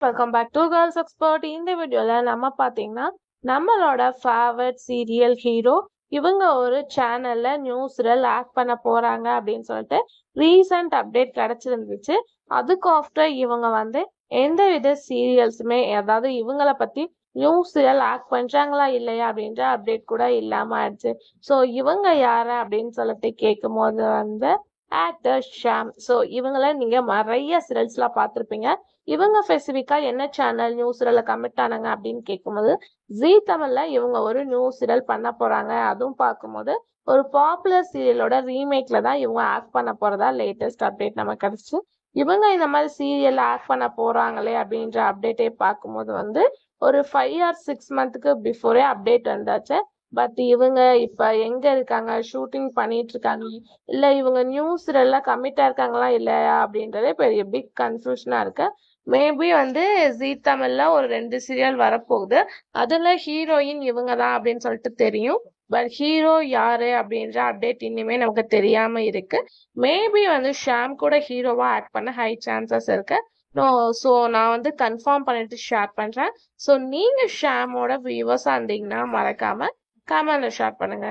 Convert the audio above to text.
Welcome back to girls expert. இந்த வீடியோல நம்ம பார்த்தீங்கன்னா நம்மளோட ஃபேவரட் சீரியல் ஹீரோ இவங்க ஒரு சேனல்ல நியூஸ்ல ஆக்ட் பண்ண போறாங்க அப்படின்னு சொல்லிட்டு ரீசன்ட் அப்டேட் கிடைச்சிருந்துச்சு. அதுக்கு ஆஃப்டர் இவங்க எந்தவித சீரியல்ஸுமே அதாவது இவங்கள பத்தி நியூஸ்ல ஆக்ட் பண்றாங்களா இல்லையா அப்படின்ற அப்டேட் கூட இல்லாம ஆயிடுச்சு. ஸோ இவங்க யாரு அப்படின்னு சொல்லிட்டு கேட்கும் போது ஆக்டர் ஷாம். ஸோ இவங்கள நீங்க நிறைய சீரியல்ஸ்ல பார்த்துருப்பீங்க. இவங்க ஸ்பெசிஃபிக்கா என்ன சேனல் நியூஸ்ல கமிட் ஆனாங்க அப்படின்னு கேட்கும்போது ஜீ தமிழ்ல இவங்க ஒரு நியூஸ் சீரியல் பண்ண போறாங்க. அதுவும் பார்க்கும்போது ஒரு பாப்புலர் சீரியலோட ரீமேக்ல தான் இவங்க ஆக்ட் பண்ண போறதா லேட்டஸ்ட் அப்டேட் நமக்கு கிடைச்சு. இவங்க இந்த மாதிரி சீரியல்ல ஆக்ட் பண்ண போறாங்களே அப்படின்ற அப்டேட்டே பார்க்கும்போது ஒரு 5 or 6 மந்த்துக்கு பிஃபோரே அப்டேட் வந்தாச்சு. பட் இவங்க இப்ப எங்க இருக்காங்க, ஷூட்டிங் பண்ணிட்டு இருக்காங்க இல்ல இவங்க நியூஸ்ல கமிட்டா இருக்காங்களா இல்லையா அப்படின்றதே பெரிய பிக் கன்ஃபியூஷனா இருக்கு. மேபி ஜீ தமிழ்ல ஒரு 2 சீரியல் வரப்போகுது. அதுல ஹீரோயின் இவங்க தான் அப்படின்னு சொல்லிட்டு தெரியும். பட் ஹீரோ யாரு அப்படின்ற அப்டேட் இனிமே நமக்கு தெரியாம இருக்கு. மேபி ஷாம் கூட ஹீரோவா ஆக்ட் பண்ண ஹை சான்சஸ் இருக்கு. ஸோ நான் கன்ஃபார்ம் பண்ணிட்டு ஷேர் பண்றேன். ஸோ நீங்க ஷாமோட வியூவர்ஸா இருந்தீங்கன்னா மறக்காம கமெண்ட்ல ஷேர் பண்ணுங்க.